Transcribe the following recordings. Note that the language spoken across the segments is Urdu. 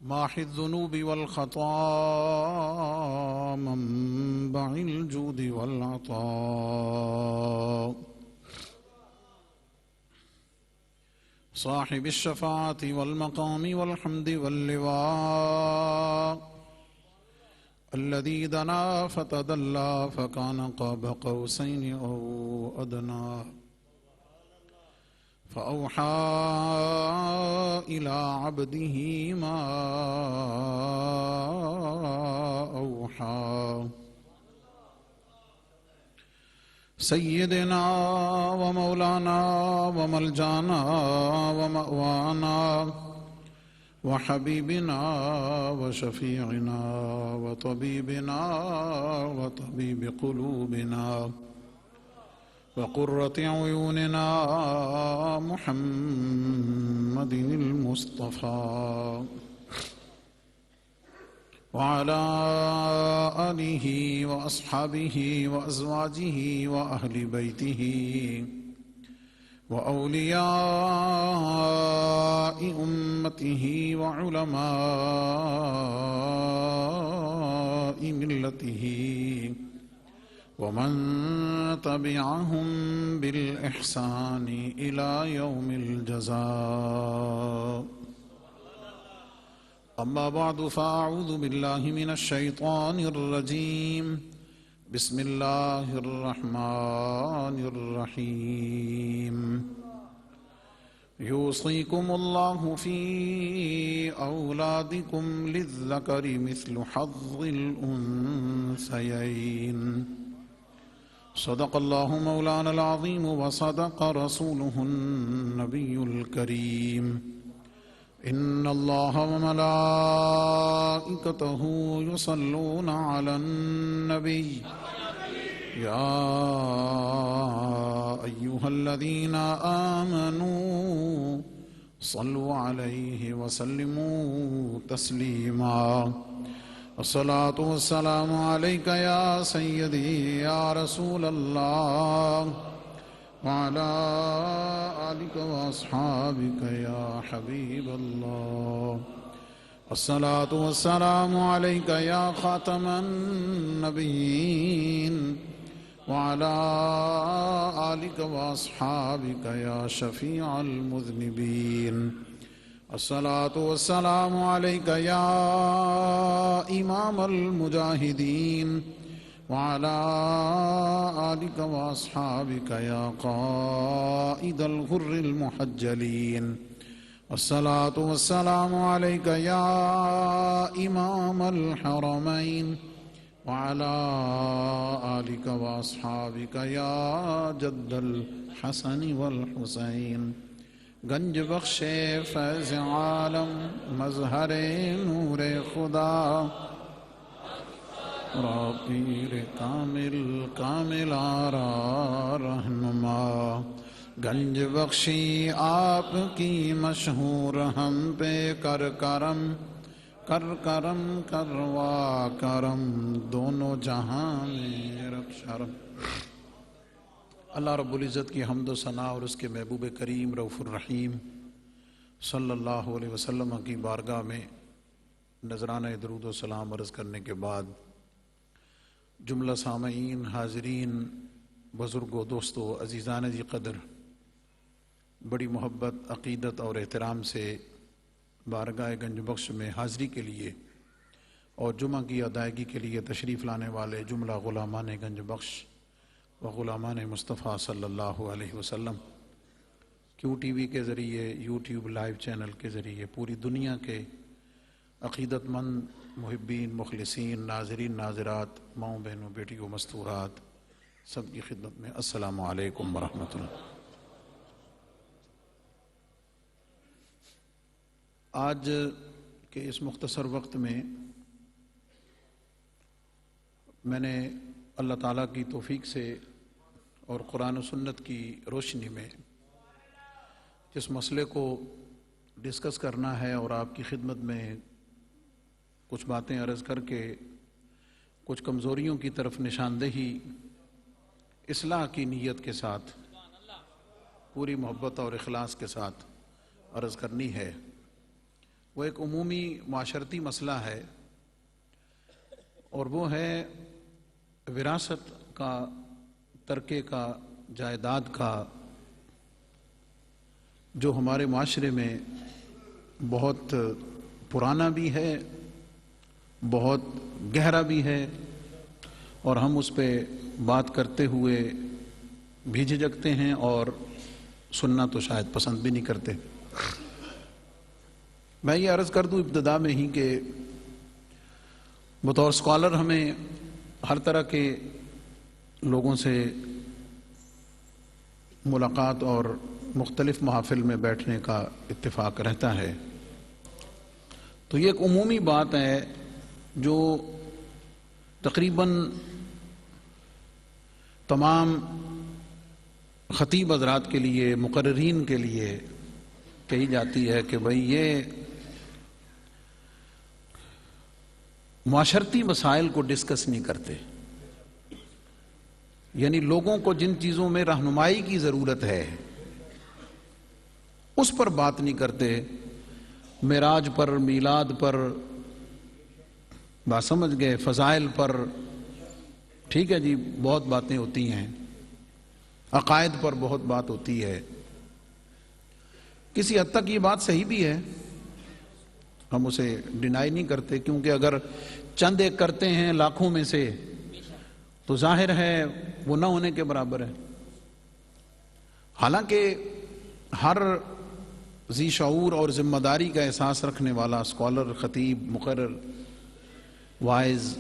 ماحِ الذنوب والخطا منبع الجود والعطاء صاحب الشفاعة والمقام والحمد واللواء الذي دنا فتدلى فكان قاب قوسين أو أدنى فأوحى إلى عبده ما أوحى سيدنا ومولانا وملجانا ومأوانا وحبيبنا وشفيعنا وطبيبنا وطبيب قلوبنا وقرة عيوننا محمد المصطفى وعلى آله وأصحابه وأزواجه وأهل بيته وأولياء أمته وعلماء ملته ومن تبعهم بالإحسان إلى يوم الجزاء أما بعد فأعوذ بالله من الشيطان الرجيم بسم الله الرحمن الرحيم يوصيكم الله في أولادكم للذكر مثل حظ الأنثيين صدق الله مولانا العظيم وصدق رسوله النبي الكريم إن الله وملائكته يصلون على النبي يا أيها الذين آمنوا صلوا عليه وسلموا تسليما الصلاة والسلام عليك يا سيدي يا رسول الله وعلى آلك وأصحابك يا حبيب الله الصلاة والسلام عليك يا خاتم النبيين وعلى آلك وأصحابك يا شفيع المذنبين الصلاة والسلام عليك يا إمام المجاهدين وعلى آلك وأصحابك يا قائد الغر المحجلين الصلاة والسلام عليك يا إمام الحرمين وعلى آلك وأصحابك يا جد الحسن والحسين گنج بخش فیض عالم مظہر نور خدا پیر کامل کامل آرا رہنما گنج بخشی آپ کی مشہور ہم پہ کر کرم کر کرم کروا کرم دونوں جہاں میں رب شرم اللہ رب العزت کی حمد و ثنا اور اس کے محبوب کریم رؤوف الرحیم صلی اللہ علیہ وسلم کی بارگاہ میں نذرانہ درود و سلام عرض کرنے کے بعد جملہ سامعین حاضرین بزرگوں دوستوں عزیزان جی قدر بڑی محبت عقیدت اور احترام سے بارگاہ گنج بخش میں حاضری کے لیے اور جمعہ کی ادائیگی کے لیے تشریف لانے والے جملہ غلامان گنج بخش و غلامان مصطفیٰ صلی اللہ علیہ وسلم کیو ٹی وی کے ذریعے یوٹیوب لائیو چینل کے ذریعے پوری دنیا کے عقیدت مند محبین مخلصین ناظرین ناظرات ماؤں بہنوں بیٹیوں مستورات سب کی خدمت میں السلام علیکم ورحمۃ اللہ۔ آج کے اس مختصر وقت میں میں نے اللہ تعالیٰ کی توفیق سے اور قرآن و سنت کی روشنی میں جس مسئلے کو ڈسکس کرنا ہے اور آپ کی خدمت میں کچھ باتیں عرض کر کے کچھ کمزوریوں کی طرف نشاندہی اصلاح کی نیت کے ساتھ پوری محبت اور اخلاص کے ساتھ عرض کرنی ہے۔ وہ ایک عمومی معاشرتی مسئلہ ہے، اور وہ ہے وراثت کا، ترکے کا، جائیداد کا، جو ہمارے معاشرے میں بہت پرانا بھی ہے، بہت گہرا بھی ہے، اور ہم اس پہ بات کرتے ہوئے بھی جھجکتے ہیں اور سننا تو شاید پسند بھی نہیں کرتے۔ میں یہ عرض کر دوں ابتدا میں ہی کہ بطور اسکالر ہمیں ہر طرح کے لوگوں سے ملاقات اور مختلف محافل میں بیٹھنے کا اتفاق رہتا ہے، تو یہ ایک عمومی بات ہے جو تقریباً تمام خطیب حضرات کے لیے، مقررین کے لیے کہی جاتی ہے کہ بھئی یہ معاشرتی مسائل کو ڈسکس نہیں کرتے، یعنی لوگوں کو جن چیزوں میں رہنمائی کی ضرورت ہے اس پر بات نہیں کرتے۔ معراج پر، میلاد پر بات سمجھ گئے، فضائل پر ٹھیک ہے جی بہت باتیں ہوتی ہیں، عقائد پر بہت بات ہوتی ہے، کسی حد تک یہ بات صحیح بھی ہے، ہم اسے ڈینائی نہیں کرتے، کیونکہ اگر چند ایک کرتے ہیں لاکھوں میں سے تو ظاہر ہے وہ نہ ہونے کے برابر ہے۔ حالانکہ ہر ذی شعور اور ذمہ داری کا احساس رکھنے والا اسکالر، خطیب، مقرر، وائز،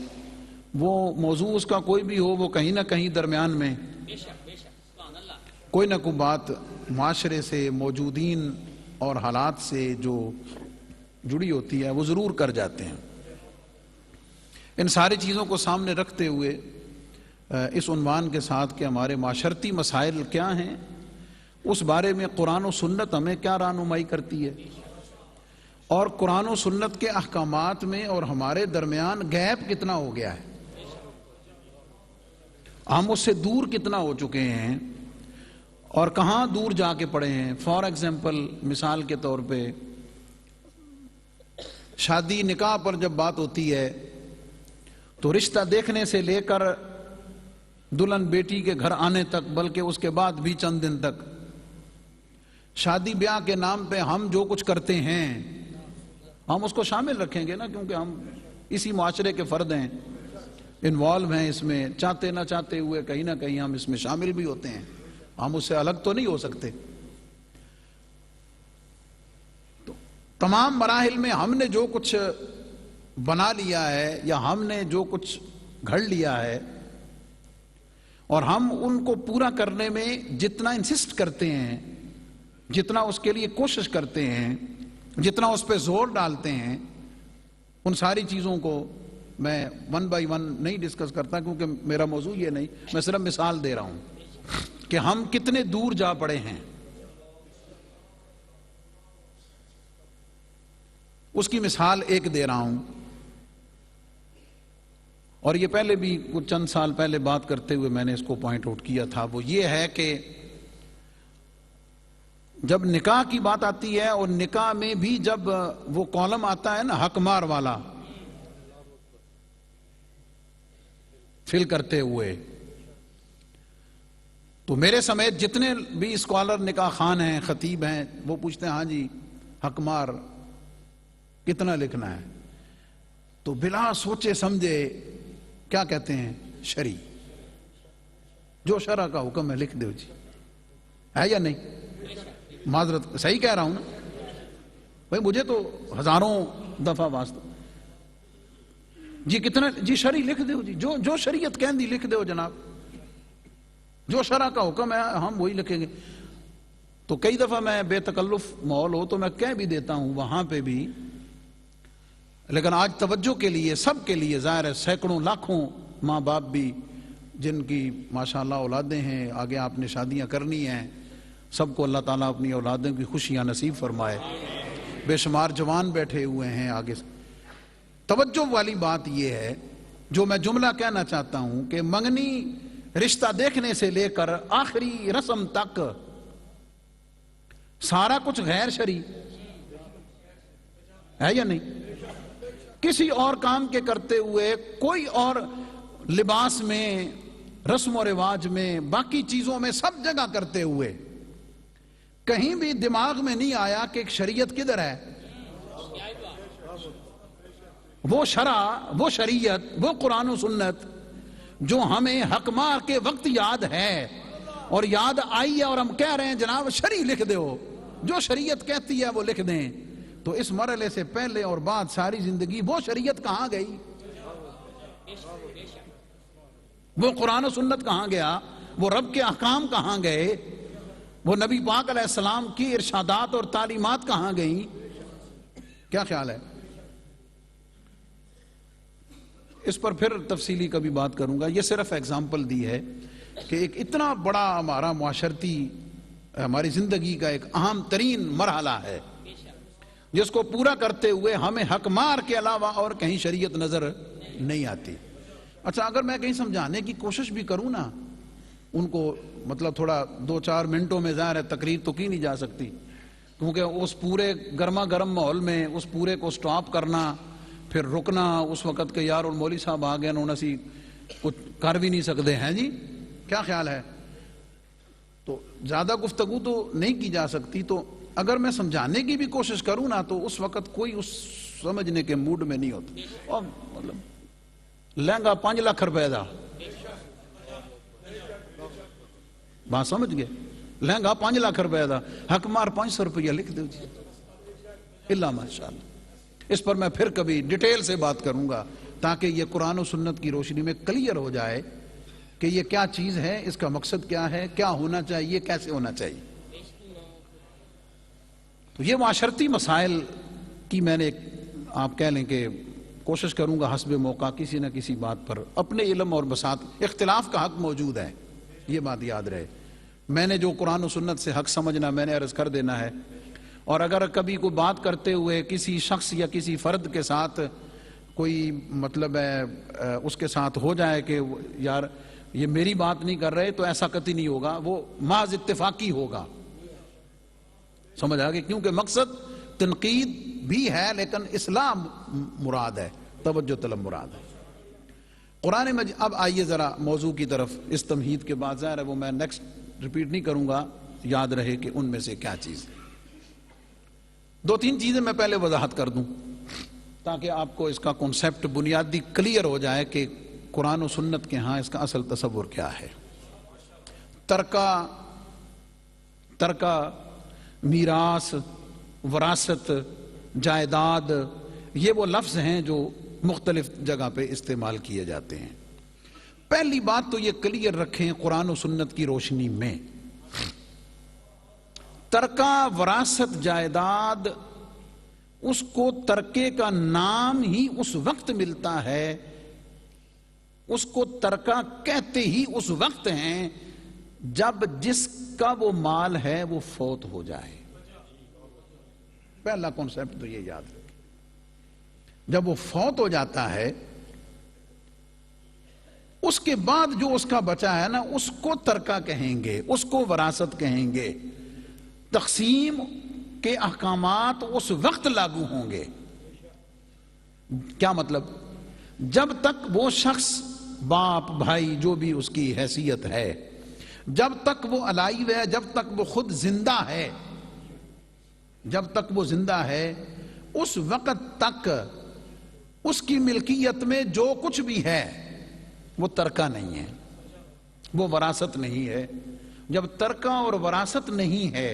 وہ موضوع اس کا کوئی بھی ہو، وہ کہیں نہ کہیں درمیان میں کوئی نہ کوئی بات معاشرے سے، موجودین اور حالات سے جو جڑی ہوتی ہے وہ ضرور کر جاتے ہیں۔ ان ساری چیزوں کو سامنے رکھتے ہوئے اس عنوان کے ساتھ کہ ہمارے معاشرتی مسائل کیا ہیں، اس بارے میں قرآن و سنت ہمیں کیا رہنمائی کرتی ہے، اور قرآن و سنت کے احکامات میں اور ہمارے درمیان گیپ کتنا ہو گیا ہے، ہم اس سے دور کتنا ہو چکے ہیں اور کہاں دور جا کے پڑے ہیں۔ فار ایگزامپل، مثال کے طور پہ شادی نکاح پر جب بات ہوتی ہے تو رشتہ دیکھنے سے لے کر دلہن بیٹی کے گھر آنے تک، بلکہ اس کے بعد بھی چند دن تک، شادی بیاہ کے نام پہ ہم جو کچھ کرتے ہیں ہم اس کو شامل رکھیں گے نا، کیونکہ ہم اسی معاشرے کے فرد ہیں، انوالو ہیں اس میں، چاہتے نہ چاہتے ہوئے کہیں نہ کہیں ہم اس میں شامل بھی ہوتے ہیں، ہم اس سے الگ تو نہیں ہو سکتے۔ تو تمام مراحل میں ہم نے جو کچھ بنا لیا ہے یا ہم نے جو کچھ گھڑ لیا ہے، اور ہم ان کو پورا کرنے میں جتنا انسسٹ کرتے ہیں، جتنا اس کے لیے کوشش کرتے ہیں، جتنا اس پہ زور ڈالتے ہیں، ان ساری چیزوں کو میں ون بائی ون نہیں ڈسکس کرتا، کیونکہ میرا موضوع یہ نہیں، میں صرف مثال دے رہا ہوں کہ ہم کتنے دور جا پڑے ہیں۔ اس کی مثال ایک دے رہا ہوں، اور یہ پہلے بھی کچھ چند سال پہلے بات کرتے ہوئے میں نے اس کو پوائنٹ آؤٹ کیا تھا۔ وہ یہ ہے کہ جب نکاح کی بات آتی ہے، اور نکاح میں بھی جب وہ کالم آتا ہے نا حق مار والا فل کرتے ہوئے، تو میرے سمیت جتنے بھی اسکالر نکاح خان ہیں، خطیب ہیں، وہ پوچھتے ہیں ہاں جی حق مار کتنا لکھنا ہے؟ تو بلا سوچے سمجھے کیا کہتے ہیں؟ شرعی، جو شرع کا حکم ہے لکھ دو جی، ہے یا نہیں؟ معذرت صحیح کہہ رہا ہوں نا بھائی، مجھے تو ہزاروں دفعہ واسطہ جی کتنا جی شرعی لکھ دو جی، جو شریعت کہن دی لکھ دو جناب، جو شرع کا حکم ہے ہم وہی لکھیں گے۔ تو کئی دفعہ میں بے تکلف ماحول ہو تو میں کہہ بھی دیتا ہوں وہاں پہ بھی، لیکن آج توجہ کے لیے سب کے لیے ظاہر ہے سینکڑوں لاکھوں ماں باپ بھی جن کی ماشاءاللہ اولادیں ہیں، آگے آپ نے شادیاں کرنی ہیں، سب کو اللہ تعالیٰ اپنی اولادوں کی خوشیاں نصیب فرمائے، بے شمار جوان بیٹھے ہوئے ہیں آگے۔ توجہ والی بات یہ ہے، جو میں جملہ کہنا چاہتا ہوں کہ منگنی رشتہ دیکھنے سے لے کر آخری رسم تک سارا کچھ غیر شرعی، ہے یا نہیں؟ کسی اور کام کے کرتے ہوئے، کوئی اور لباس میں، رسم و رواج میں، باقی چیزوں میں، سب جگہ کرتے ہوئے کہیں بھی دماغ میں نہیں آیا کہ ایک شریعت کدھر ہے؟ وہ شرع، وہ شریعت، وہ قرآن و سنت جو ہمیں حق مار کے وقت یاد ہے اور یاد آئی ہے، اور ہم کہہ رہے ہیں جناب شریع لکھ دو، جو شریعت کہتی ہے وہ لکھ دیں، تو اس مرحلے سے پہلے اور بعد ساری زندگی وہ شریعت کہاں گئی؟ وہ قرآن و سنت کہاں گیا؟ وہ رب کے احکام کہاں گئے؟ وہ نبی پاک علیہ السلام کی ارشادات اور تعلیمات کہاں گئیں؟ کیا خیال ہے؟ اس پر پھر تفصیلی کبھی بات کروں گا. یہ صرف ایگزامپل دی ہے کہ ایک اتنا بڑا ہمارا معاشرتی، ہماری زندگی کا ایک اہم ترین مرحلہ ہے جس کو پورا کرتے ہوئے ہمیں حق مار کے علاوہ اور کہیں شریعت نظر نہیں آتی. اچھا، اگر میں کہیں سمجھانے کی کوشش بھی کروں نا ان کو، مطلب تھوڑا 2-4 منٹوں میں، ظاہر ہے تقریر تو کی نہیں جا سکتی، کیونکہ اس پورے گرما گرم ماحول میں اس پورے کو سٹاپ کرنا، پھر رکنا اس وقت کے یار مولوی صاحب آ گئے انہوں نے سی کچھ کر بھی نہیں سکتے ہیں جی، کیا خیال ہے؟ تو زیادہ گفتگو تو نہیں کی جا سکتی. تو اگر میں سمجھانے کی بھی کوشش کروں نا تو اس وقت کوئی اس سمجھنے کے موڈ میں نہیں ہوتا. اور مطلب لہنگا 5 لاکھ روپے دا، بات سمجھ گئے؟ لہنگا 5 لاکھ روپے دا، حق مار 500 روپیہ لکھ دو جی، اللہ ماشاءاللہ. اس پر میں پھر کبھی ڈیٹیل سے بات کروں گا تاکہ یہ قرآن و سنت کی روشنی میں کلیئر ہو جائے کہ یہ کیا چیز ہے، اس کا مقصد کیا ہے، کیا ہونا چاہیے، کیسے ہونا چاہیے. تو یہ معاشرتی مسائل کی میں نے آپ کہہ لیں کہ کوشش کروں گا حسب موقع کسی نہ کسی بات پر اپنے علم اور بساط. اختلاف کا حق موجود ہے، یہ بات یاد رہے. میں نے جو قرآن و سنت سے حق سمجھنا میں نے عرض کر دینا ہے، اور اگر کبھی کوئی بات کرتے ہوئے کسی شخص یا کسی فرد کے ساتھ کوئی مطلب ہے اس کے ساتھ ہو جائے کہ یار یہ میری بات نہیں کر رہے، تو ایسا قطعی نہیں ہوگا، وہ محض اتفاقی ہوگا. سمجھ آگے؟ کیونکہ مقصد تنقید بھی ہے لیکن اسلام مراد ہے، توجہ طلب مراد ہے. قرآن مجید. اب آئیے ذرا موضوع کی طرف. اس تمہید کے بعد ظاہر ہے وہ میں نیکسٹ ریپیٹ نہیں کروں گا، یاد رہے کہ ان میں سے کیا چیز ہے. 2-3 چیزیں میں پہلے وضاحت کر دوں تاکہ آپ کو اس کا کنسیپٹ بنیادی کلیئر ہو جائے کہ قرآن و سنت کے ہاں اس کا اصل تصور کیا ہے. ترکہ، میراث، وراثت، جائیداد، یہ وہ لفظ ہیں جو مختلف جگہ پہ استعمال کیے جاتے ہیں. پہلی بات تو یہ کلیئر رکھیں قرآن و سنت کی روشنی میں، ترکہ، وراثت، جائیداد، اس کو ترکے کا نام ہی اس وقت ملتا ہے، اس کو ترکہ کہتے ہی اس وقت ہیں جب جس کا وہ مال ہے وہ فوت ہو جائے. پہلا کانسیپٹ تو یہ یاد رکھیں. جب وہ فوت ہو جاتا ہے اس کے بعد جو اس کا بچا ہے نا اس کو ترکہ کہیں گے، اس کو وراثت کہیں گے. تقسیم کے احکامات اس وقت لاگو ہوں گے. کیا مطلب؟ جب تک وہ شخص، باپ، بھائی، جو بھی اس کی حیثیت ہے، جب تک وہ الائیو ہے، جب تک وہ خود زندہ ہے، جب تک وہ زندہ ہے، اس وقت تک اس کی ملکیت میں جو کچھ بھی ہے وہ ترکہ نہیں ہے، وہ وراثت نہیں ہے. جب ترکہ اور وراثت نہیں ہے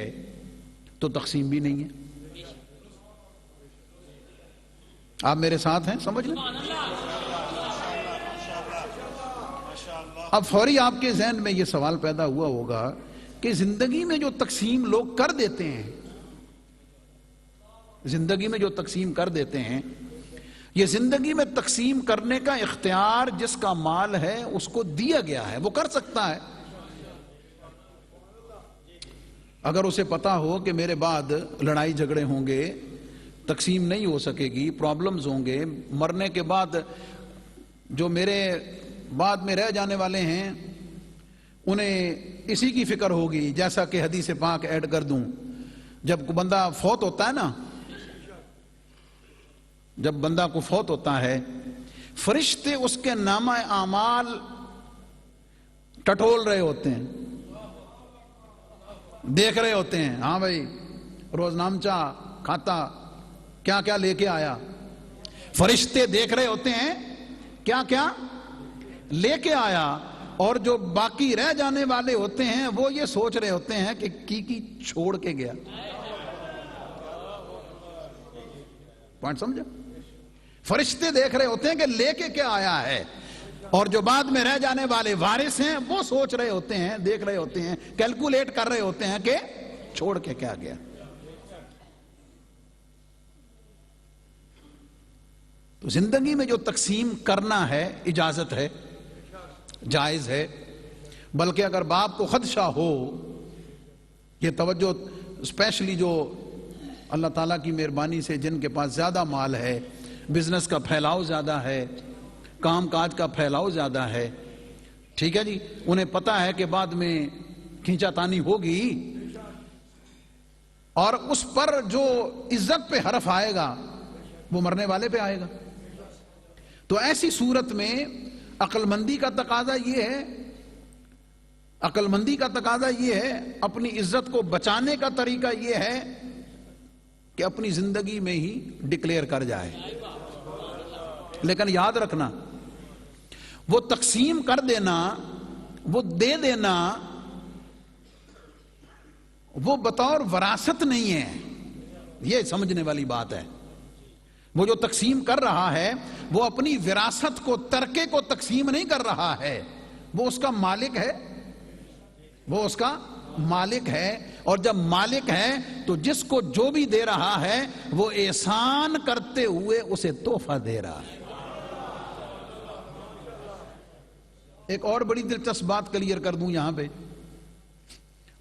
تو تقسیم بھی نہیں ہے. آپ میرے ساتھ ہیں؟ سمجھ لیں. اب فوری آپ کے ذہن میں یہ سوال پیدا ہوا ہوگا کہ زندگی میں جو تقسیم لوگ کر دیتے ہیں، زندگی میں جو تقسیم کر دیتے ہیں، یہ زندگی میں تقسیم کرنے کا اختیار جس کا مال ہے اس کو دیا گیا ہے، وہ کر سکتا ہے. اگر اسے پتا ہو کہ میرے بعد لڑائی جھگڑے ہوں گے، تقسیم نہیں ہو سکے گی، پرابلمز ہوں گے، مرنے کے بعد جو میرے بعد میں رہ جانے والے ہیں انہیں اسی کی فکر ہوگی، جیسا کہ حدیث پاک ایڈ کر دوں، جب کوئی بندہ فوت ہوتا ہے نا جب بندہ کو فوت ہوتا ہے فرشتے اس کے نامہ اعمال ٹٹول رہے ہوتے ہیں، دیکھ رہے ہوتے ہیں، ہاں بھائی روز نامچہ کھاتا، کیا کیا لے کے آیا. فرشتے دیکھ رہے ہوتے ہیں کیا کیا لے کے آیا، اور جو باقی رہ جانے والے ہوتے ہیں وہ یہ سوچ رہے ہوتے ہیں کہ کی چھوڑ کے گیا. پوائنٹ سمجھا؟ فرشتے دیکھ رہے ہوتے ہیں کہ لے کے کیا آیا ہے، اور جو بعد میں رہ جانے والے وارث ہیں وہ سوچ رہے ہوتے ہیں، دیکھ رہے ہوتے ہیں، کیلکولیٹ کر رہے ہوتے ہیں کہ چھوڑ کے کیا گیا. تو زندگی میں جو تقسیم کرنا ہے اجازت ہے، جائز ہے، بلکہ اگر باپ کو خدشہ ہو، یہ توجہ اسپیشلی جو اللہ تعالیٰ کی مہربانی سے جن کے پاس زیادہ مال ہے، بزنس کا پھیلاؤ زیادہ ہے، کام کاج کا پھیلاؤ زیادہ ہے، ٹھیک ہے جی، انہیں پتا ہے کہ بعد میں کھینچا تانی ہوگی اور اس پر جو عزت پہ حرف آئے گا وہ مرنے والے پہ آئے گا. تو ایسی صورت میں عقل مندی کا تقاضا یہ ہے، عقل مندی کا تقاضا یہ ہے، اپنی عزت کو بچانے کا طریقہ یہ ہے کہ اپنی زندگی میں ہی ڈکلیئر کر جائے. لیکن یاد رکھنا، وہ تقسیم کر دینا، وہ دے دینا، وہ بطور وراثت نہیں ہے. یہ سمجھنے والی بات ہے. وہ جو تقسیم کر رہا ہے وہ اپنی وراثت کو، ترکے کو تقسیم نہیں کر رہا ہے، وہ اس کا مالک ہے، وہ اس کا مالک ہے. اور جب مالک ہے تو جس کو جو بھی دے رہا ہے وہ احسان کرتے ہوئے اسے تحفہ دے رہا ہے. ایک اور بڑی دلچسپ بات کلیئر کر دوں یہاں پہ.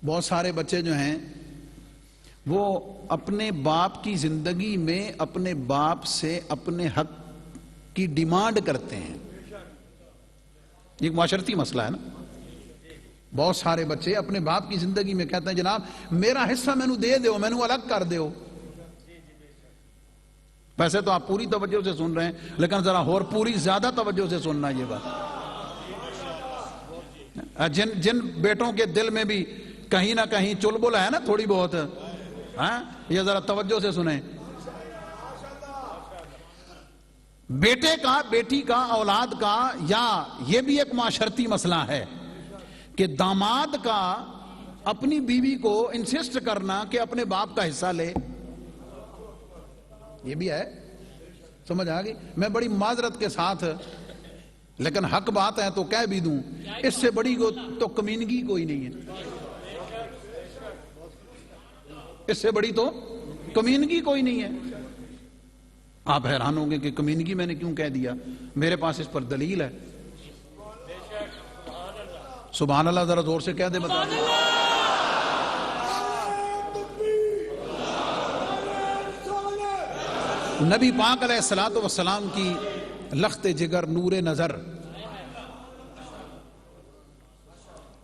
بہت سارے بچے جو ہیں وہ اپنے باپ کی زندگی میں اپنے باپ سے اپنے حق کی ڈیمانڈ کرتے ہیں. ایک معاشرتی مسئلہ ہے نا. بہت سارے بچے اپنے باپ کی زندگی میں کہتے ہیں جناب میرا حصہ مینو دے دیو، مینو الگ کر دیو. ویسے تو آپ پوری توجہ سے سن رہے ہیں لیکن ذرا اور پوری زیادہ توجہ سے سننا یہ بات. جن بیٹوں کے دل میں بھی کہیں نہ کہیں چلبل ہے نا تھوڑی بہت، یہ ذرا توجہ سے سنیں. بیٹے کا، بیٹی کا، اولاد کا، یا یہ بھی ایک معاشرتی مسئلہ ہے کہ داماد کا اپنی بیوی کو انسسٹ کرنا کہ اپنے باپ کا حصہ لے. یہ بھی ہے. سمجھ آ گئی؟ میں بڑی معذرت کے ساتھ لیکن حق بات ہے تو کہہ بھی دوں، اس سے بڑی تو کمینگی کوئی نہیں ہے. اس سے بڑی تو کمینگی کوئی نہیں ہے. آپ حیران ہوں گے کہ کمینگی میں نے کیوں کہہ دیا، میرے پاس اس پر دلیل ہے. سبحان اللہ ذرا زور سے کہہ دے بتا دیں. نبی پاک علیہ الصلوۃ والسلام کی لخت جگر، نور نظر،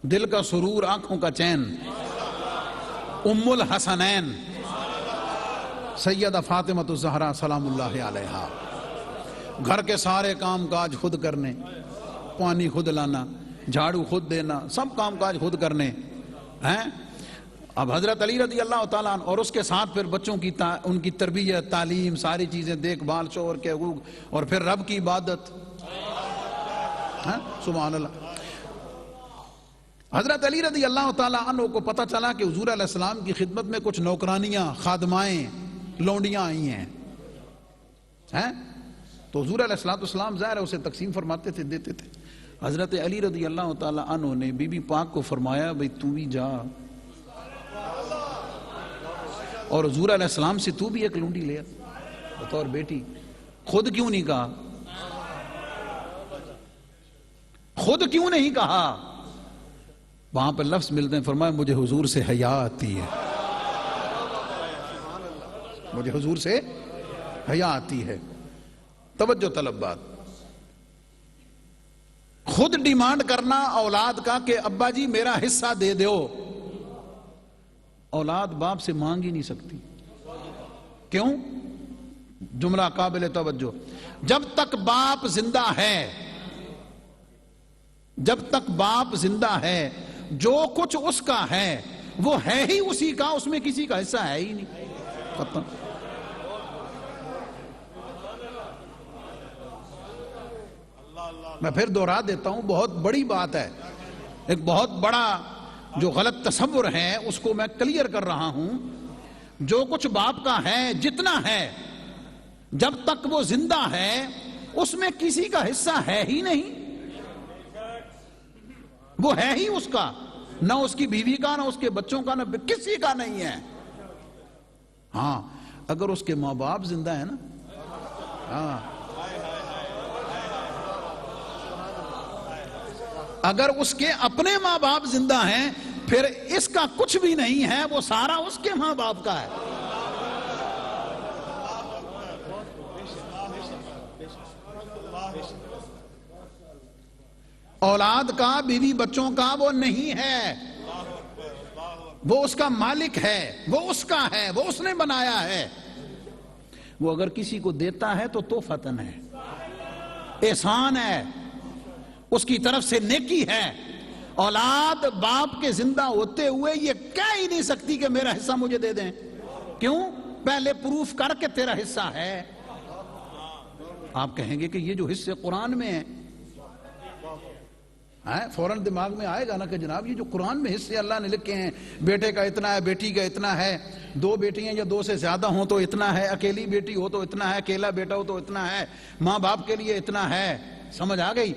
دل کا سرور، آنکھوں کا چین، ام الحسنین سیدہ فاطمۃ الزہرا سلام اللہ علیہا، گھر کے سارے کام کاج خود کرنے، پانی خود لانا، جھاڑو خود دینا، سب کام کاج خود کرنے ہیں. اب حضرت علی رضی اللہ تعالیٰ عنہ اور اس کے ساتھ پھر بچوں کی ان کی تربیت، تعلیم، ساری چیزیں، دیکھ بھال، شوہر کے حقوق، اور پھر رب کی عبادت. سبحان اللہ. حضرت علی رضی اللہ تعالیٰ عنہ کو پتہ چلا کہ حضور علیہ السلام کی خدمت میں کچھ نوکرانیاں، خادمائیں، لونڈیاں آئی ہیں. تو حضور علیہ السلام ظاہر ہے اسے تقسیم فرماتے تھے، دیتے تھے. حضرت علی رضی اللہ تعالیٰ عنہ نے بی بی پاک کو فرمایا بھئی تو بھی جا اور حضور علیہ السلام سے تو بھی ایک لونڈی لے بطور بیٹی. خود کیوں نہیں کہا؟ خود کیوں نہیں کہا؟ وہاں پہ لفظ ملتے ہیں، فرمایا مجھے حضور سے حیا آتی ہے، مجھے حضور سے حیا آتی ہے. توجہ طلب بات. خود ڈیمانڈ کرنا اولاد کا کہ ابا جی میرا حصہ دے دیو، اولاد باپ سے مانگ ہی نہیں سکتی. کیوں؟ جملہ قابل توجہ، جب تک باپ زندہ ہے، جب تک باپ زندہ ہے جو کچھ اس کا ہے وہ ہے ہی اسی کا، اس میں کسی کا حصہ ہے ہی نہیں، ختم۔ میں پھر دوہرا دیتا ہوں، بہت بڑی بات ہے، ایک بہت بڑا جو غلط تصور ہے اس کو میں کلیئر کر رہا ہوں۔ جو کچھ باپ کا ہے، جتنا ہے، جب تک وہ زندہ ہے اس میں کسی کا حصہ ہے ہی نہیں، وہ ہے ہی اس کا، نہ اس کی بیوی کا، نہ اس کے بچوں کا، نہ کسی کا نہیں ہے۔ ہاں اگر اس کے ماں باپ زندہ ہیں نا، ہاں اگر اس کے اپنے ماں باپ زندہ ہیں پھر اس کا کچھ بھی نہیں ہے، وہ سارا اس کے ماں باپ کا ہے۔ اولاد کا، بیوی بچوں کا وہ نہیں ہے، وہ اس کا مالک ہے، وہ اس کا ہے، وہ اس نے بنایا ہے۔ وہ اگر کسی کو دیتا ہے تو تحفتاً ہے، احسان ہے، اس کی طرف سے نیکی ہے۔ اولاد باپ کے زندہ ہوتے ہوئے یہ کہہ ہی نہیں سکتی کہ میرا حصہ مجھے دے دیں، کیوں؟ پہلے پروف کر کے تیرا حصہ ہے۔ آپ کہیں گے کہ یہ جو حصے قرآن میں ہیں، فوراً دماغ میں آئے گا نا کہ جناب یہ جو قرآن میں حصے اللہ نے لکھے ہیں، بیٹے کا اتنا ہے، بیٹی کا اتنا ہے، 2 بیٹیاں یا 2 سے زیادہ ہوں تو اتنا ہے، اکیلی بیٹی ہو تو اتنا ہے، اکیلا بیٹا ہو تو اتنا ہے، ماں باپ کے لیے اتنا ہے، سمجھ آ گئی؟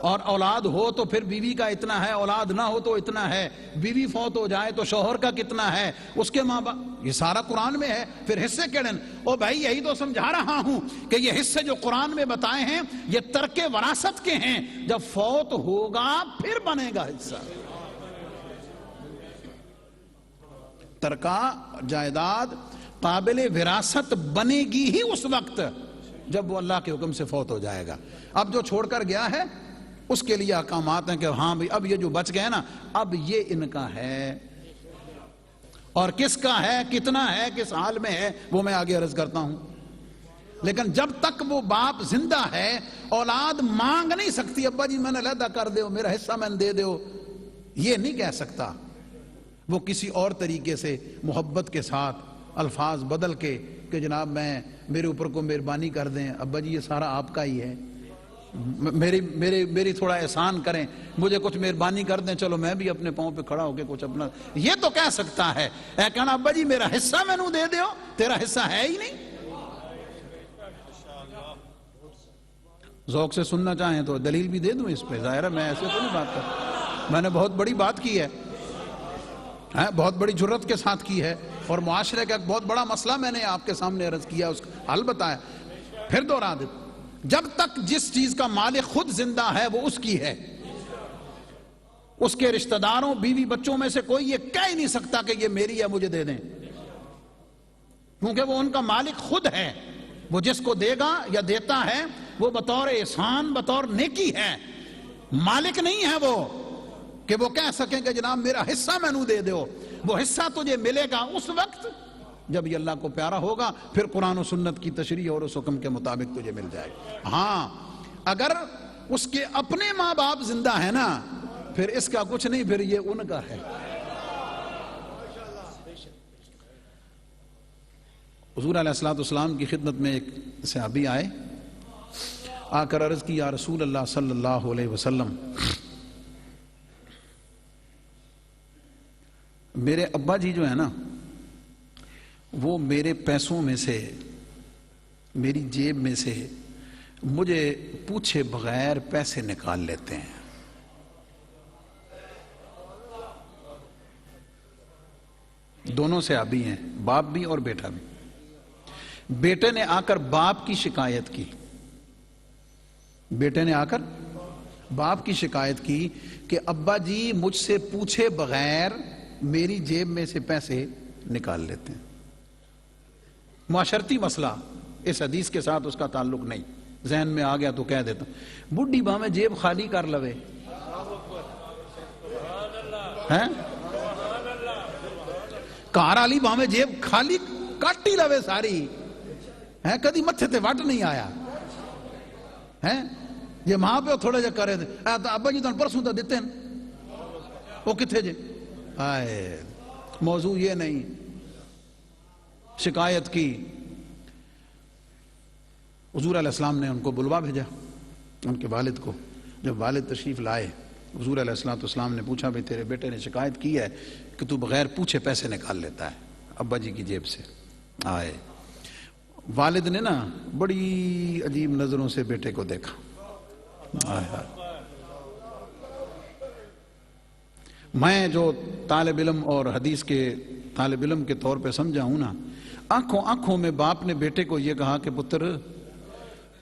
اور اولاد ہو تو پھر بیوی کا اتنا ہے، اولاد نہ ہو تو اتنا ہے، بیوی فوت ہو جائے تو شوہر کا کتنا ہے، اس کے ماں باپ، یہ سارا قرآن میں ہے۔ پھر حصے کیڑن؟ او بھائی یہی تو سمجھا رہا ہوں کہ یہ حصے جو قرآن میں بتائے ہیں یہ ترک وراثت کے ہیں، جب فوت ہوگا پھر بنے گا حصہ۔ ترکہ جائیداد قابل وراثت بنے گی ہی اس وقت جب وہ اللہ کے حکم سے فوت ہو جائے گا۔ اب جو چھوڑ کر گیا ہے اس کے لیے احکامات ہیں کہ ہاں بھی اب یہ جو بچ گئے نا اب یہ ان کا ہے، اور کس کا ہے، کتنا ہے، کس حال میں ہے، وہ میں آگے عرض کرتا ہوں۔ لیکن جب تک وہ باپ زندہ ہے اولاد مانگ نہیں سکتی ابا جی میں نے علیحدہ کر دے، میرا حصہ میں نے دے دو، یہ نہیں کہہ سکتا۔ وہ کسی اور طریقے سے محبت کے ساتھ الفاظ بدل کے کہ جناب میرے اوپر کو مہربانی کر دیں، ابا جی یہ سارا آپ کا ہی ہے، میری تھوڑا احسان کریں، مجھے کچھ مہربانی کر دیں، چلو میں بھی اپنے پاؤں پہ کھڑا ہو کے کچھ اپنا، یہ تو کہہ سکتا ہے۔ کہنا ابا جی میرا حصہ میں نو دے دیو، تیرا حصہ ہے ہی نہیں۔ ذوق سے سننا چاہیں تو دلیل بھی دے دوں اس پہ، ظاہر ہے میں ایسے تو نہیں بات کرتا، میں نے بہت بڑی بات کی ہے، بہت بڑی جرت کے ساتھ کی ہے، اور معاشرے کا ایک بہت بڑا مسئلہ میں نے آپ کے سامنے عرض کیا، اس کا حل بتایا۔ پھر دوہرا دے، جب تک جس چیز کا مالک خود زندہ ہے وہ اس کی ہے، اس کے رشتہ داروں، بیوی بچوں میں سے کوئی یہ کہہ ہی نہیں سکتا کہ یہ میری ہے مجھے دے دیں، کیونکہ وہ ان کا مالک خود ہے۔ وہ جس کو دے گا یا دیتا ہے وہ بطور احسان، بطور نیکی ہے، مالک نہیں ہے وہ کہ وہ کہہ سکیں کہ جناب میرا حصہ میں نو دے دو۔ وہ حصہ تجھے ملے گا اس وقت جب یہ اللہ کو پیارا ہوگا، پھر قرآن و سنت کی تشریح اور اس حکم کے مطابق تجھے مل جائے گا۔ ہاں اگر اس کے اپنے ماں باپ زندہ ہیں نا پھر اس کا کچھ نہیں، پھر یہ ان کا ہے۔ حضور علیہ السلام کی خدمت میں ایک صحابی آئے، آ کر عرض کی یا رسول اللہ صلی اللہ علیہ وسلم، میرے ابا جی جو ہے نا وہ میرے پیسوں میں سے، میری جیب میں سے مجھے پوچھے بغیر پیسے نکال لیتے ہیں۔ دونوں صحابی ہیں، باپ بھی اور بیٹا بھی۔ بیٹے نے آ کر باپ کی شکایت کی، بیٹے نے آ کر باپ کی شکایت کی کہ ابا جی مجھ سے پوچھے بغیر میری جیب میں سے پیسے نکال لیتے ہیں۔ معاشرتی مسئلہ، اس حدیث کے ساتھ اس کا تعلق نہیں، ذہن میں آ گیا تو کہہ دیتا ہوں۔ بڈھی باں میں جیب خالی کر لوے ہیں، کار والی باں میں جیب خالی کٹ ہی لوے ساری، ہے کدی متھے تے وٹ نہیں آیا ہے یہ ماں پیو تھوڑے جے کرے ابا جی تن پرسوں تو دیتے ہیں وہ کتھے جے آئے موضوع یہ نہیں شکایت کی حضور علیہ السلام نے ان کو بلوا بھیجا ان کے والد کو جب والد تشریف لائے حضور علیہ السلام نے پوچھا بھئی تیرے بیٹے نے شکایت کی ہے کہ تو بغیر پوچھے پیسے نکال لیتا ہے ابا جی کی جیب سے آئے والد نے نا بڑی عجیب نظروں سے بیٹے کو دیکھا میں جو طالب علم اور حدیث کے طالب علم کے طور پہ سمجھا ہوں نا آنکھوں میں باپ نے بیٹے کو یہ کہا کہ پتر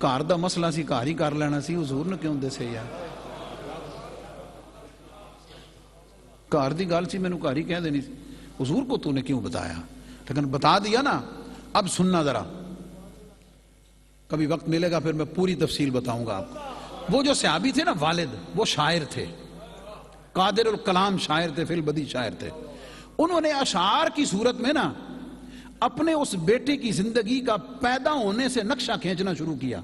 گھر دا مسئلہ سی گھر ہی کر لینا سی حضور نے کیوں دسے یار گھر دی گل سی مینوں گھر ہی کہہ دینی سی حضور کو تو نے کیوں بتایا لیکن بتا دیا نا اب سننا ذرا کبھی وقت ملے گا پھر میں پوری تفصیل بتاؤں گا آپ کو وہ جو صحابی تھے نا والد وہ شاعر تھے قادر الکلام شاعر تھے فی البدی شاعر تھے انہوں نے اشعار کی صورت میں نا اپنے اس بیٹے کی زندگی کا پیدا ہونے سے نقشہ کھینچنا شروع کیا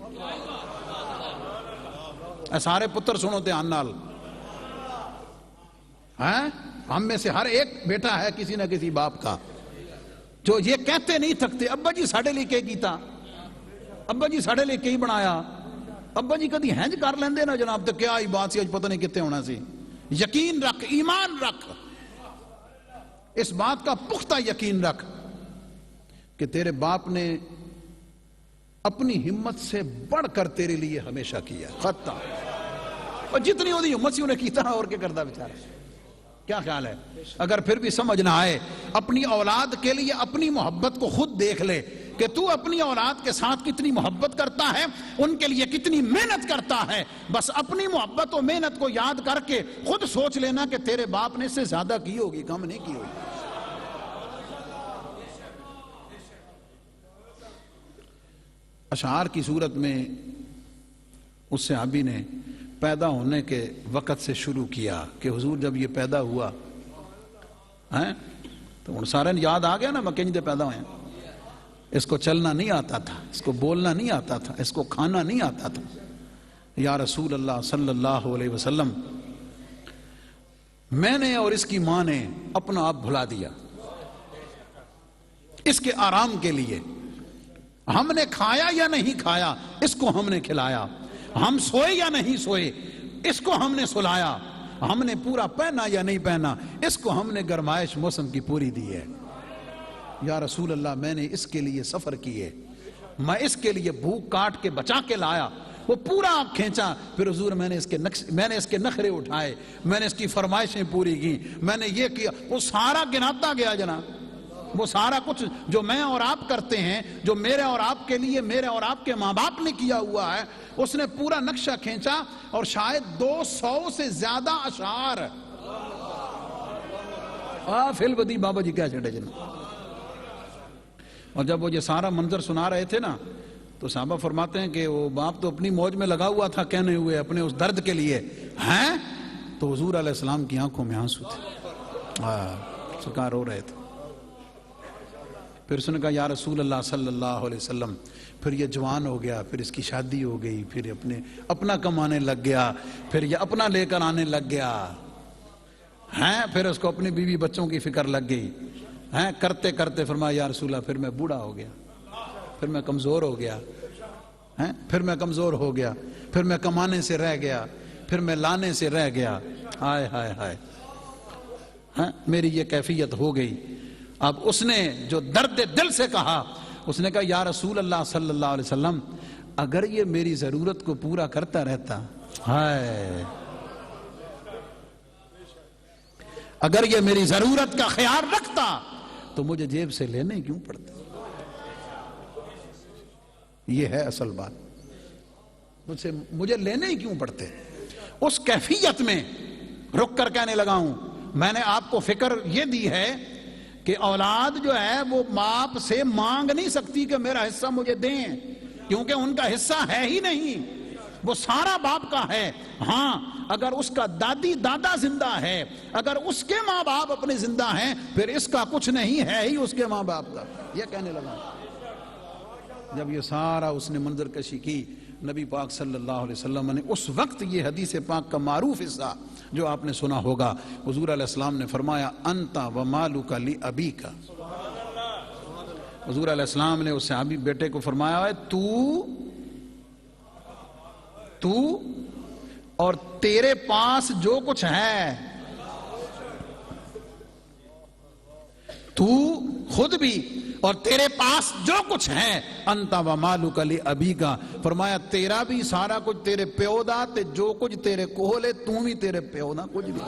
اے سارے پتر سنو دھیان نال ہم میں سے ہر ایک بیٹا ہے کسی نہ کسی باپ کا جو یہ کہتے نہیں تھکتے ابا جی ساڑھے لے کے کیتا ابا جی ساڑھے لے کے ہی بنایا ابا جی کدی ہینج کر لیندے نا جناب تو کیا ہی بات سی اج پتہ نہیں کتے ہونا سی یقین رکھ ایمان رکھ اس بات کا پختہ یقین رکھ کہ تیرے باپ نے اپنی ہمت سے بڑھ کر تیرے لیے ہمیشہ کیا ختم اور جتنی ہوتی ہمت سی انہیں کیتا اور کیا کرتا بیچارہ کیا خیال ہے اگر پھر بھی سمجھ نہ آئے اپنی اولاد کے لیے اپنی محبت کو خود دیکھ لے کہ تو اپنی اولاد کے ساتھ کتنی محبت کرتا ہے ان کے لیے کتنی محنت کرتا ہے بس اپنی محبت و محنت کو یاد کر کے خود سوچ لینا کہ تیرے باپ نے اس سے زیادہ کی ہوگی کم نہیں کی ہوگی اشعار کی صورت میں اس صحابی نے پیدا ہونے کے وقت سے شروع کیا کہ حضور جب یہ پیدا ہوا تو ان سارے یاد آ گیا نا میں کنج دے پیدا ہوئے اس کو چلنا نہیں آتا تھا اس کو بولنا نہیں آتا تھا اس کو کھانا نہیں آتا تھا یا رسول اللہ صلی اللہ علیہ وسلم میں نے اور اس کی ماں نے اپنا آپ بھلا دیا اس کے آرام کے لیے ہم نے کھایا یا نہیں کھایا اس کو ہم نے کھلایا ہم سوئے یا نہیں سوئے اس کو ہم نے سلایا ہم نے پورا پہنا یا نہیں پہنا اس کو ہم نے گرمائش موسم کی پوری دی ہے یا رسول اللہ میں نے اس کے لیے سفر کیے میں اس کے لیے بھوک کاٹ کے بچا کے لایا وہ پورا کھینچا پھر حضور میں نے اس کے نخرے اٹھائے میں نے اس کی فرمائشیں پوری کی میں نے یہ کیا وہ سارا گناتا گیا جناب وہ سارا کچھ جو میں اور آپ کرتے ہیں جو میرے اور آپ کے لیے میرے اور آپ کے ماں باپ نے کیا ہوا ہے اس نے پورا نقشہ کھینچا اور شاید 200 سے زیادہ اشعار فی البدی بابا جی کیا چھڑے جناب اور جب وہ یہ سارا منظر سنا رہے تھے نا تو صحابہ فرماتے ہیں کہ وہ باپ تو اپنی موج میں لگا ہوا تھا کہنے ہوئے اپنے اس درد کے لیے ہیں تو حضور علیہ السلام کی آنکھوں میں آنسو تھے سرکار رو رہے تھے پھر اس نے کہا یا رسول اللہ صلی اللہ علیہ وسلم پھر یہ جوان ہو گیا پھر اس کی شادی ہو گئی پھر اپنا کمانے لگ گیا پھر یہ اپنا لے کر آنے لگ گیا پھر اس کو اپنی بیوی بچوں کی فکر لگ گئی کرتے کرتے فرمایا یا رسول اللہ پھر میں بوڑھا ہو گیا پھر میں کمزور ہو گیا پھر میں کمانے سے رہ گیا پھر میں لانے سے رہ گیا ہائے ہائے ہائے میری یہ کیفیت ہو گئی اب اس نے جو درد دل سے کہا اس نے کہا یا رسول اللہ صلی اللہ علیہ وسلم اگر یہ میری ضرورت کو پورا کرتا رہتا اگر یہ میری ضرورت کا خیال رکھتا تو مجھے جیب سے لینے کیوں پڑتے یہ ہے اصل بات مجھے لینے ہی کیوں پڑتے اس کیفیت میں رک کر کہنے لگا ہوں میں نے آپ کو فکر یہ دی ہے کہ اولاد جو ہے وہ باپ سے مانگ نہیں سکتی کہ میرا حصہ مجھے دیں کیونکہ ان کا حصہ ہے ہی نہیں وہ سارا باپ کا ہے ہاں اگر اس کا دادی دادا زندہ ہے اگر اس کے ماں باپ اپنے زندہ ہیں پھر اس کا کچھ نہیں ہے ہی اس کے ماں باپ کا یہ کہنے لگا جب یہ سارا اس نے منظر کشی کی، نبی پاک صلی اللہ علیہ وسلم نے اس وقت یہ حدیث پاک کا معروف حصہ جو آپ نے سنا ہوگا، حضور علیہ السلام نے فرمایا انت و مالک لابیک. حضور علیہ السلام نے اس صحابی بیٹے کو فرمایا ہے تو اور تیرے پاس جو کچھ ہے، تو خود بھی اور تیرے پاس جو کچھ ہے، انت و مالک لابیک، فرمایا تیرا بھی سارا کچھ تیرے پیو دا، تے جو کچھ تیرے کولے تو بھی تیرے پیو دا، کچھ بھی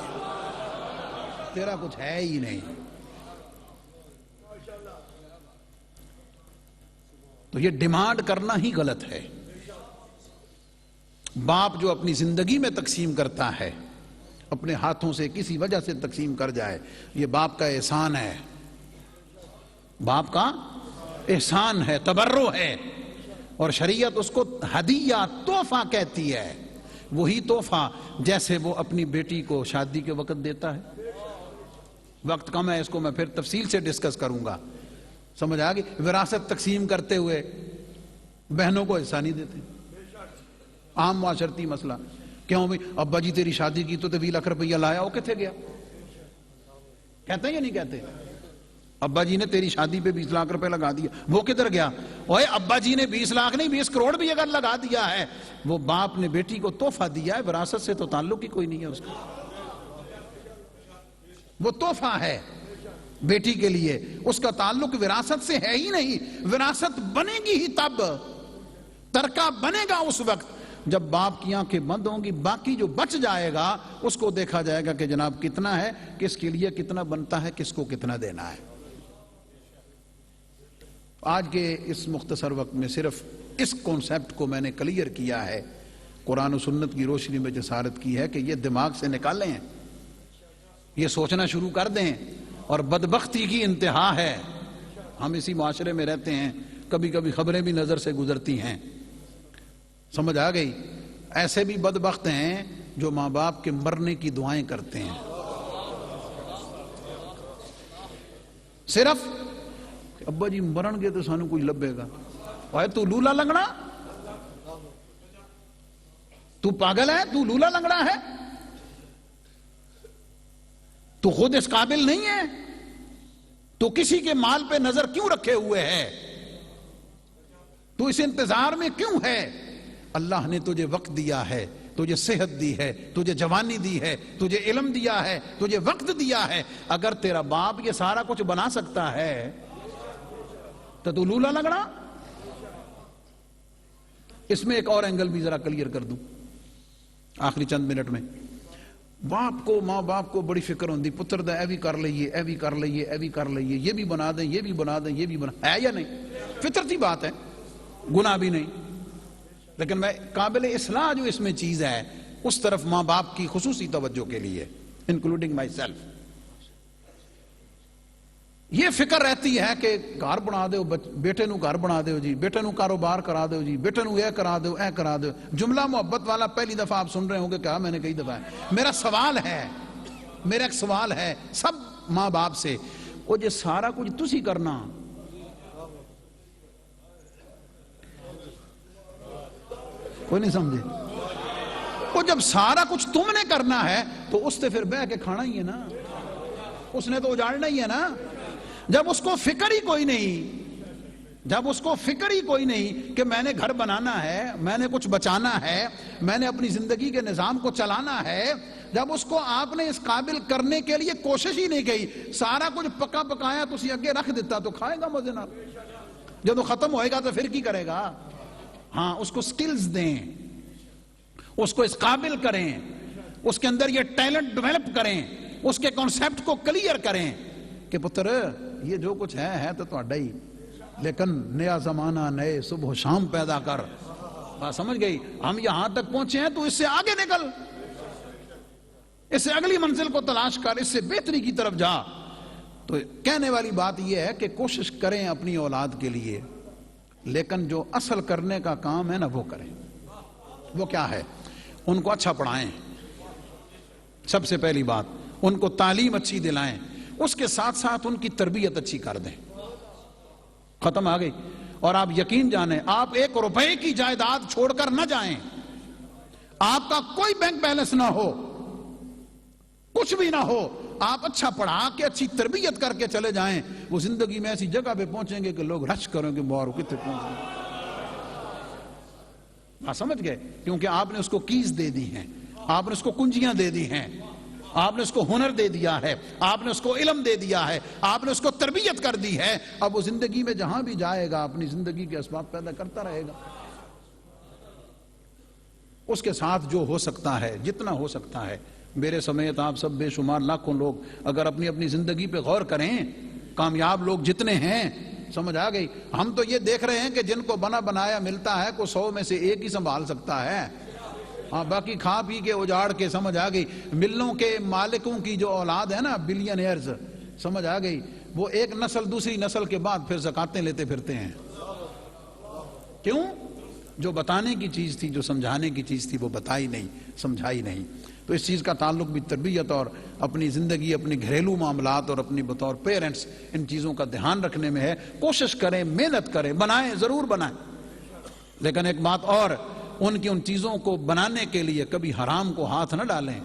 تیرا کچھ ہے ہی نہیں. تو یہ ڈیمانڈ کرنا ہی غلط ہے. باپ جو اپنی زندگی میں تقسیم کرتا ہے، اپنے ہاتھوں سے کسی وجہ سے تقسیم کر جائے، یہ باپ کا احسان ہے، باپ کا احسان ہے، تبرع ہے. اور شریعت اس کو ہدیہ، تحفہ کہتی ہے. وہی تحفہ جیسے وہ اپنی بیٹی کو شادی کے وقت دیتا ہے. وقت کم ہے، اس کو میں پھر تفصیل سے ڈسکس کروں گا. سمجھ آ گئی؟ وراثت تقسیم کرتے ہوئے بہنوں کو حصہ نہیں دیتے، عام معاشرتی مسئلہ. کیوں بھائی ابا جی تیری شادی کی تو 20 لاکھ روپیہ لایا، وہ کتنے گیا؟ کہتے ہیں یا نہیں کہتے؟ ابا جی نے تیری شادی پہ 20 لاکھ روپے لگا دیا، وہ کدھر گیا؟ اوے ابا جی نے 20 لاکھ نہیں 20 کروڑ بھی اگر لگا دیا ہے، وہ باپ نے بیٹی کو تحفہ دیا ہے، وراثت سے تو تعلق ہی کوئی نہیں ہے اس کا. وہ تحفہ ہے بیٹی کے لیے، اس کا تعلق وراثت سے ہے ہی نہیں. وراثت بنے گی ہی تب، ترکہ بنے گا اس وقت جب باپ کی آنکھیں بند ہوں گی. باقی جو بچ جائے گا اس کو دیکھا جائے گا کہ جناب کتنا ہے، کس کے لیے کتنا بنتا ہے، کس کو کتنا دینا ہے. آج کے اس مختصر وقت میں صرف اس کانسیپٹ کو میں نے کلیئر کیا ہے، قرآن و سنت کی روشنی میں جسارت کی ہے کہ یہ دماغ سے نکالیں، یہ سوچنا شروع کر دیں. اور بدبختی کی انتہا ہے، ہم اسی معاشرے میں رہتے ہیں، کبھی کبھی خبریں بھی نظر سے گزرتی ہیں. سمجھ آ گئی؟ ایسے بھی بدبخت ہیں جو ماں باپ کے مرنے کی دعائیں کرتے ہیں، صرف ابا جی مرن گے تو سانو کوئی لبے گا. اوے تو لولا لنگڑا، تو پاگل ہے، تو لولا لنگڑا ہے، تو خود اس قابل نہیں ہے، تو کسی کے مال پہ نظر کیوں رکھے ہوئے ہے، تو اس انتظار میں کیوں ہے؟ اللہ نے تجھے وقت دیا ہے، تجھے صحت دی ہے، تجھے جوانی دی ہے، تجھے علم دیا ہے، تجھے وقت دیا ہے. اگر تیرا باپ یہ سارا کچھ بنا سکتا ہے تو لولا لگڑا. اس میں ایک اور اینگل بھی ذرا کلیئر کر دوں آخری چند منٹ میں. باپ کو، ماں باپ کو بڑی فکر ہوندی، پتر دا اے بھی کر لئیے، اے بھی کر لئیے، اے بھی کر لئیے، یہ بھی بنا دیں، یہ بھی بنا دیں، یہ بھی بنا، ہے یا نہیں؟ فطرتی بات ہے، گناہ بھی نہیں. لیکن میں قابل اصلاح جو اس میں چیز ہے اس طرف ماں باپ کی خصوصی توجہ کے لیے، انکلوڈنگ مائی سیلف، یہ فکر رہتی ہے کہ گھر بنا دو، بیٹے نو گھر بنا دو جی، بیٹے نو کاروبار کرا دو جی، بیٹے نو اے کرا دو، اے کرا دو. جملہ محبت والا پہلی دفعہ آپ سن رہے ہوں گے، کہا میں نے کئی دفعہ ہے. میرا سوال ہے، میرا ایک سوال ہے سب ماں باپ سے، وہ جو سارا کچھ تسی کرنا، کوئی نہیں سمجھے؟ وہ جب سارا کچھ تم نے کرنا ہے تو اس سے پھر بہ کے کھانا ہی ہے نا، اس نے تو اجاڑنا ہی ہے نا. جب اس کو فکر ہی کوئی نہیں، جب اس کو فکر ہی کوئی نہیں کہ میں نے گھر بنانا ہے، میں نے کچھ بچانا ہے، میں نے اپنی زندگی کے نظام کو چلانا ہے، جب اس کو آپ نے اس قابل کرنے کے لیے کوشش ہی نہیں کی، سارا کچھ پکا پکایا تو اسی اگے رکھ دیتا تو کھائے گا مزے نال. جب وہ ختم ہوئے گا تو پھر کی کرے گا؟ ہاں، اس کو سکلز دیں، اس کو اس قابل کریں، اس کے اندر یہ ٹیلنٹ ڈیولپ کریں، اس کے کانسیپٹ کو کلیئر کریں کہ پتر یہ جو کچھ ہے تو تہاڈا ہی، لیکن نیا زمانہ، نئے صبح و شام پیدا کر. بات سمجھ گئی؟ ہم یہاں تک پہنچے ہیں تو اس سے آگے نکل، اس سے اگلی منزل کو تلاش کر، اس سے بہتری کی طرف جا. تو کہنے والی بات یہ ہے کہ کوشش کریں اپنی اولاد کے لیے، لیکن جو اصل کرنے کا کام ہے نا وہ کریں. وہ کیا ہے؟ ان کو اچھا پڑھائیں، سب سے پہلی بات ان کو تعلیم اچھی دلائیں، اس کے ساتھ ساتھ ان کی تربیت اچھی کر دیں. ختم آ گئی. اور آپ یقین جانیں آپ 1 روپے کی جائیداد چھوڑ کر نہ جائیں، آپ کا کوئی بینک بیلنس نہ ہو، کچھ بھی نہ ہو، آپ اچھا پڑھا کے اچھی تربیت کر کے چلے جائیں، وہ زندگی میں ایسی جگہ پہ پہنچیں گے کہ لوگ رش کریں گے بار کتنے پہنچ گئے۔ آپ سمجھ گئے؟ کیونکہ آپ نے اس کو کیز دے دی ہیں، آپ نے اس کو کنجیاں دے دی ہیں، آپ نے اس کو ہنر دے دیا ہے، آپ نے اس کو علم دے دیا ہے، آپ نے اس کو تربیت کر دی ہے۔ اب وہ زندگی میں جہاں بھی جائے گا اپنی زندگی کے اسباب پیدا کرتا رہے گا۔ اس کے ساتھ جو ہو سکتا ہے، جتنا ہو سکتا ہے، میرے سمیت آپ سب بے شمار لاکھوں لوگ اگر اپنی اپنی زندگی پہ غور کریں، کامیاب لوگ جتنے ہیں، سمجھ آ گئی؟ ہم تو یہ دیکھ رہے ہیں کہ جن کو بنا بنایا ملتا ہے کو 100 میں سے 1 ہی سنبھال سکتا ہے، ہاں باقی کھا پی کے اجاڑ کے، سمجھ آ گئی؟ ملوں کے مالکوں کی جو اولاد ہے نا، بلینئرز، سمجھ آ گئی؟ وہ ایک نسل دوسری نسل کے بعد پھر زکاتیں لیتے پھرتے ہیں۔ کیوں؟ جو بتانے کی چیز تھی، جو سمجھانے کی چیز تھی، وہ بتائی نہیں، سمجھائی نہیں۔ تو اس چیز کا تعلق بھی تربیت اور اپنی زندگی، اپنے گھریلو معاملات اور اپنی بطور پیرنٹس ان چیزوں کا دھیان رکھنے میں ہے۔ کوشش کریں، محنت کریں، بنائیں، ضرور بنائیں، لیکن ایک بات اور، ان چیزوں کو بنانے کے لیے کبھی حرام کو ہاتھ نہ ڈالیں۔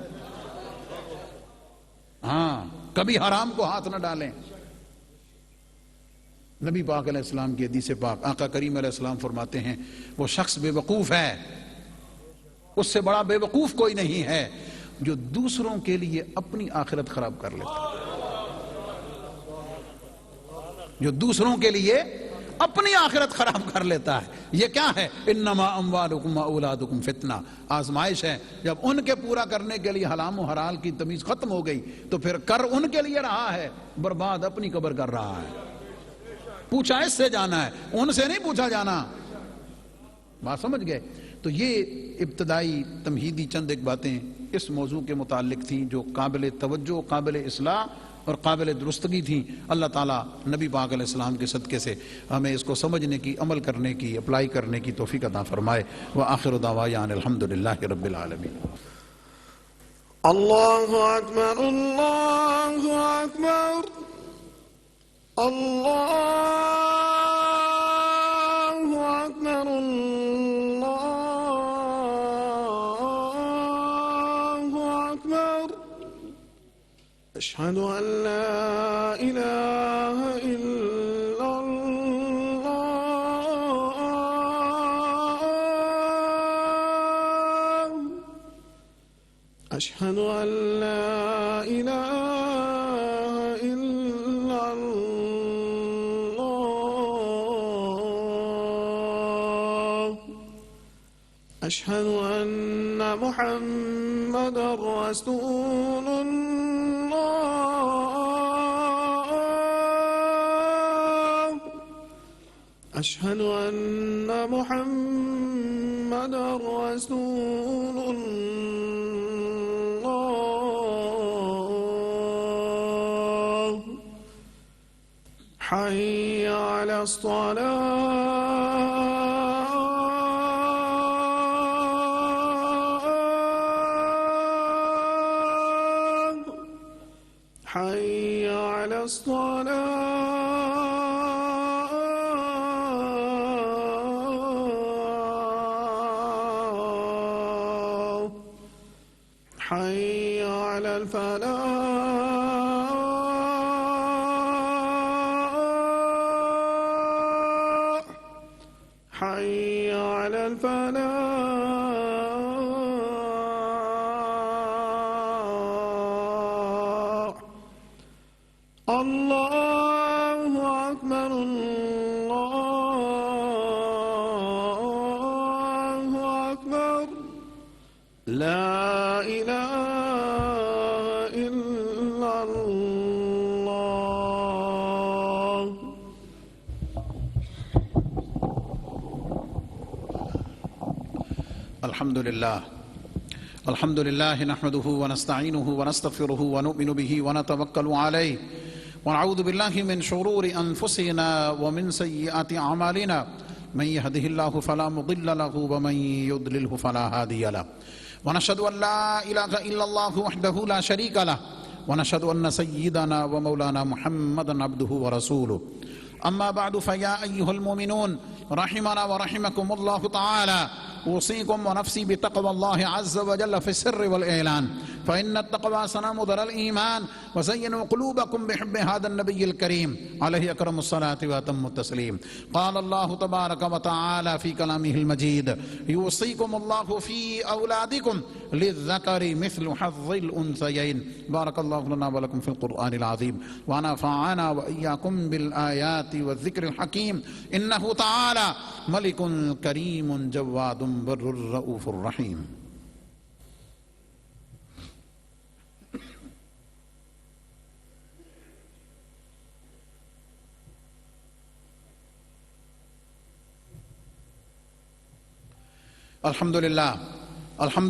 ہاں، کبھی حرام کو ہاتھ نہ ڈالیں۔ نبی پاک علیہ السلام کی حدیث پاک، آقا کریم علیہ السلام فرماتے ہیں وہ شخص بے وقوف ہے، اس سے بڑا بے وقوف کوئی نہیں ہے جو دوسروں کے لیے اپنی آخرت خراب کر لیتا ہے، جو دوسروں کے لیے اپنی آخرت خراب کر لیتا ہے۔ یہ کیا ہے؟ انما اموالکم و اولادکم فتنہ، آزمائش ہے۔ جب ان کے پورا کرنے کے لیے حرام و حلال کی تمیز ختم ہو گئی تو پھر کر ان کے لیے رہا ہے، برباد اپنی قبر کر رہا ہے۔ پوچھا اس سے جانا ہے، ان سے نہیں پوچھا جانا۔ بات سمجھ گئے؟ تو یہ ابتدائی تمہیدی چند ایک باتیں اس موضوع کے متعلق تھیں جو قابل توجہ، قابل اصلاح اور قابل درستگی تھیں۔ اللہ تعالیٰ نبی پاک علیہ السلام کے صدقے سے ہمیں اس کو سمجھنے کی، عمل کرنے کی، اپلائی کرنے کی توفیق عطا فرمائے۔ وآخر دعوانا الحمدللہ رب العالمین۔ اللہ اکبر، اللہ اکبر، اللہ اکبر، اشہد ان لا الہ الا اللہ، اشہد ان لا الہ الا اللہ، اشہد ان محمد رسول اللہ، اشہد ان محمد رسول اللہ، حی علی الصلاة، حی علی الصلاة، حی علی الفلاح، حی علی الفلاح۔ اللہ اکبر، اللہ اکبر، لا الہ الا اللہ۔ الحمد للہ نحمده ونستعینه ونستغفره ونؤمن به ونتوکل علیہ ونعوذ باللہ من شرور انفسنا ومن سیئات اعمالنا من يهده الله فلا مضل له ومن يضلله فلا هادي له ونشهد ان لا اله الا الله وحده لا شريك له ونشهد ان سيدنا ومولانا محمدا عبده ورسوله أما بعد فيا أيها المؤمنون رحمنا ورحمكم الله تعالى أوصيكم ونفسي بتقوى الله عز وجل في السر والإعلان، فإن التقوى سنام ذر الإيمان، وزينوا قلوبكم بحب هذا النبي الكريم عليه أكرم الصلاة وأتم التسليم. قال الله تبارك وتعالى في كلامه المجيد: يوصيكم الله في أولادكم للذكر مثل حظ الأنثيين. بارك الله لنا ولكم في القرآن العظيم، ونفعنا وإياكم بالآيات والذكر الحكيم، إنه تعالى ملك كريم جواد بر رؤوف رحيم. الحمد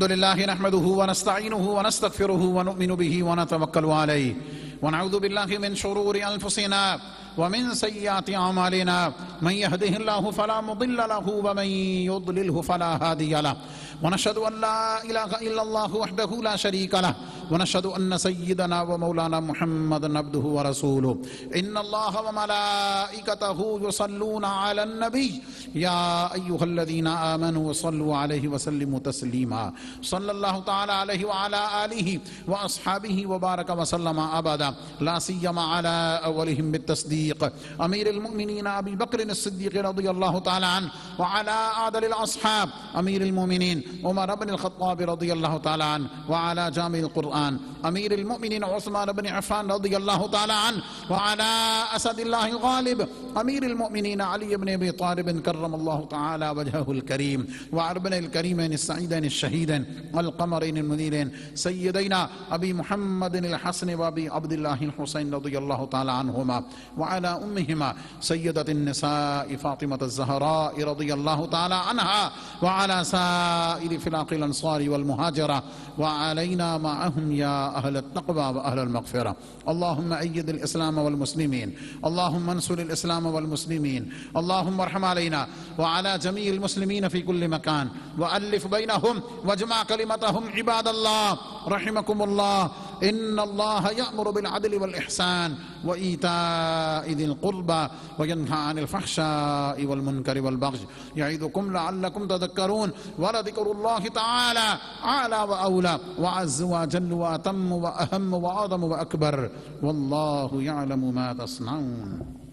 لله نحمده ونستعينه ونستغفره ونؤمن به ونتوكل عليه، ونعوذ بالله من شرور أنفسنا ومن سيئات أعمالنا، من يهده الله فلا مضل له ومن يضلله فلا هادي له، ونشهد أن لا إله إلا الله وحده لا شريك له، ونشهد أن سيدنا ومولانا محمدا عبده ورسوله. إن الله وملائكته يصلون على النبي يا أيها الذين آمنوا صلوا عليه وسلموا تسليما. صلى الله تعالى عليه وعلى آله وأصحابه وبارك وسلم أبدا، لا سيما على أولهم بالتصديق أمير المؤمنين أبي بكر الصديق رضي الله تعالى عنه، وعلى أعدل الأصحاب أمير المؤمنين عمر بن الخطاب رضي الله تعالى عنه، وعلى جامع القرآن أمير المؤمنين عثمان بن عفان رضي الله تعالى عنه، وعلى أسد الله الغالب أمير المؤمنين علي بن أبي طالب كرم الله تعالى وجهه الكريم، وعربنا الكريمين السعيدين الشهيدين القمرين المنيرين سيدينا أبي محمد الحسن وأبي عبد الله الحسين رضي الله تعالى عنهما، وعلى أمهما سيدة النساء فاطمة الزهراء رضي الله تعالى عنها، وعلى سائر فلاق الأنصار والمهاجرة، وعلينا معهم يا أهل التقوى وأهل المغفرة. اللهم أيد الإسلام والمسلمين، اللهم انصر الإسلام والمسلمين، اللهم ارحم علينا وعلى جميع المسلمين في كل مكان، وألف بينهم واجمع كلمتهم. عباد الله رحمكم الله، إن الله يأمر بالعدل والإحسان وإيتاء ذي القربى وينهى عن الفحشاء والمنكر والبغي، يعظكم لعلكم تذكرون. ولذكر الله تعالى أعلى وأولى وعز وجل وأتم وأهم وأعظم وأكبر، والله يعلم ما تصنعون.